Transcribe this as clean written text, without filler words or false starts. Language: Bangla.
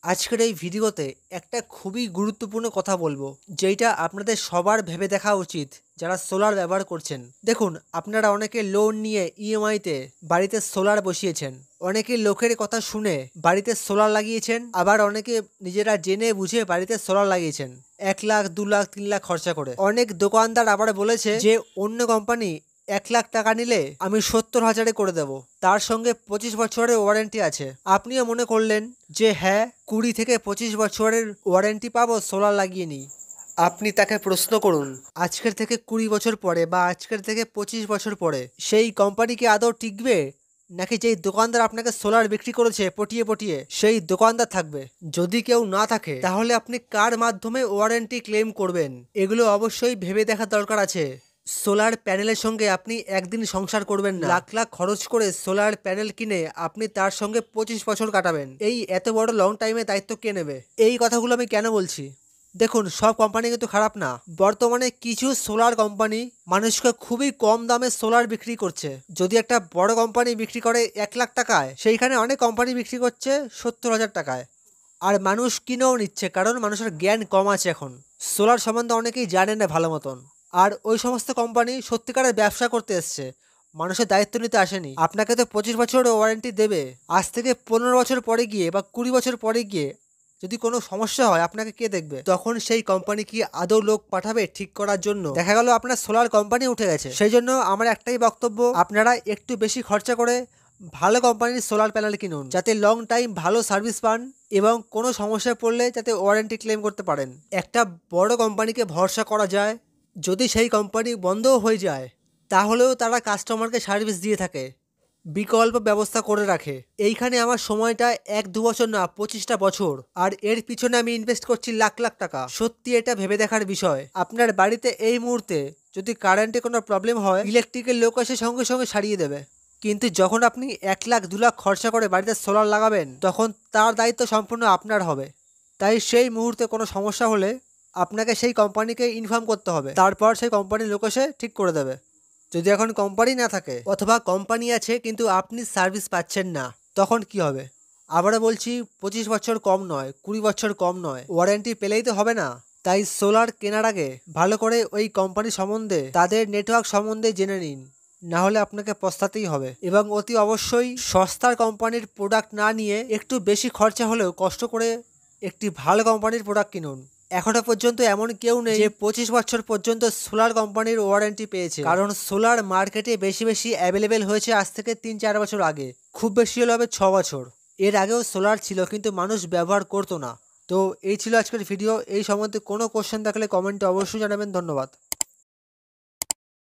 আজকের এই ভিডিওতে একটা খুবই গুরুত্বপূর্ণ কথা বলবো, যেটা আপনাদের সবার ভেবে দেখা উচিত যারা সোলার ব্যবহার করছেন। দেখুন, আপনারা অনেকে লোন নিয়ে ইএমআইতে বাড়িতে সোলার বসিয়েছেন, অনেকে লোকের কথা শুনে বাড়িতে সোলার লাগিয়েছেন, আবার অনেকে নিজেরা জেনে বুঝে বাড়িতে সোলার লাগিয়েছেন 1 লাখ 2 লাখ 3 লাখ খরচা করে। অনেক দোকানদার আবার বলেছে যে অন্য কোম্পানি 1 লাখ টাকা নিলে আমি 70,000-এ করে দেবো, তার সঙ্গে 25 বছরের ওয়ারেন্টি আছে। আপনিও মনে করলেন যে হ্যাঁ, 20 থেকে 25 বছরের ওয়ারেন্টি পাবো, সোলার লাগিয়ে নিই। আপনি তাকে প্রশ্ন করুন, আজকের থেকে 20 বছর পরে বা আজকের থেকে 25 বছর পরে সেই কোম্পানি কি আদৌ টিকবে, নাকি যেই দোকানদার আপনাকে সোলার বিক্রি করেছে পটিয়ে পটিয়ে সেই দোকানদার থাকবে? যদি কেউ না থাকে তাহলে আপনি কার মাধ্যমে ওয়ারেন্টি ক্লেম করবেন? এগুলো অবশ্যই ভেবে দেখা দরকার আছে। সোলার প্যানেলের সঙ্গে আপনি একদিন সংসার করবেন না, লাখ লাখ খরচ করে সোলার প্যানেল কিনে আপনি তার সঙ্গে 25 বছর কাটাবেন। এই এত বড় লং টাইমে দায়িত্ব কে নেবে? এই কথাগুলো আমি কেন বলছি? দেখুন, সব কোম্পানি কিন্তু খারাপ না। বর্তমানে কিছু সোলার কোম্পানি মানুষকে খুবই কম দামে সোলার বিক্রি করছে। যদি একটা বড় কোম্পানি বিক্রি করে 1 লাখ টাকায়, সেইখানে অনেক কোম্পানি বিক্রি করছে 70,000 টাকায়। আর মানুষ কিনেও নিচ্ছে, কারণ মানুষের জ্ঞান কম আছে এখন। সোলার সম্বন্ধে অনেকেই জানে না ভালো মতন। আর ওই সমস্ত কোম্পানি সত্যিকারের ব্যবসা করতে এসছে, মানুষের দায়িত্ব নিতে আসেনি। আপনাকে তো 25 বছর ওয়ারেন্টি দেবে, আজ থেকে 15 বছর পরে গিয়ে বা 20 বছর পরে গিয়ে যদি কোনো সমস্যা হয় আপনাকে কে দেখবে? তখন সেই কোম্পানি কি আদৌ লোক পাঠাবে ঠিক করার জন্য? দেখা গেল আপনার সোলার কোম্পানি উঠে গেছে। সেই জন্য আমার একটাই বক্তব্য, আপনারা একটু বেশি খরচা করে ভালো কোম্পানির সোলার প্যানেল কিনুন, যাতে লং টাইম ভালো সার্ভিস পান এবং কোনো সমস্যায় পড়লে যাতে ওয়ারেন্টি ক্লেম করতে পারেন। একটা বড় কোম্পানিকে ভরসা করা যায়, যদি সেই কোম্পানি বন্ধও হয়ে যায় তাহলেও তারা কাস্টমারকে সার্ভিস দিয়ে থাকে, বিকল্প ব্যবস্থা করে রাখে। এইখানে আমার সময়টা 1-2 বছর না, 25টা বছর, আর এর পিছনে আমি ইনভেস্ট করছি লাখ লাখ টাকা। সত্যি এটা ভেবে দেখার বিষয়। আপনার বাড়িতে এই মুহূর্তে যদি কারেন্টে কোনো প্রবলেম হয়, ইলেকট্রিকের লোক এসে সঙ্গে সঙ্গে সারিয়ে দেবে। কিন্তু যখন আপনি 1 লাখ 2 লাখ খরচা করে বাড়িতে সোলার লাগাবেন, তখন তার দায়িত্ব সম্পূর্ণ আপনার হবে। তাই সেই মুহূর্তে কোনো সমস্যা হলে আপনাকে সেই কোম্পানিকে ইনফর্ম করতে হবে, তারপর সেই কোম্পানির লোক এসে ঠিক করে দেবে। যদি এখন কোম্পানি না থাকে অথবা কোম্পানি আছে কিন্তু আপনি সার্ভিস পাচ্ছেন না, তখন কি হবে? আবারও বলছি, 25 বছর কম নয়, 20 বছর কম নয়, ওয়ারেন্টি পেলেই তো হবে না। তাই সোলার কেনার আগে ভালো করে ওই কোম্পানি সম্বন্ধে, তাদের নেটওয়ার্ক সম্বন্ধে জেনে নিন, না হলে আপনাকে পস্তাতেই হবে। এবং অতি অবশ্যই সস্তার কোম্পানির প্রোডাক্ট না নিয়ে একটু বেশি খরচা হলেও কষ্ট করে একটি ভালো কোম্পানির প্রোডাক্ট কিনুন। এখনো পর্যন্ত এমন কেউ নেই যে 25 বছর পর্যন্ত সোলার কোম্পানির ওয়ারেন্টি পেয়েছে, কারণ সোলার মার্কেটে বেশি বেশি অ্যাভেলেবেল হয়েছে আজ থেকে 3-4 বছর আগে, খুব বেশি হলে হবে 6 বছর। এর আগেও সোলার ছিল কিন্তু মানুষ ব্যবহার করতো না। তো এই ছিল আজকের ভিডিও। এই সম্বন্ধে কোনো কোশ্চেন থাকলে কমেন্টে অবশ্যই জানাবেন। ধন্যবাদ।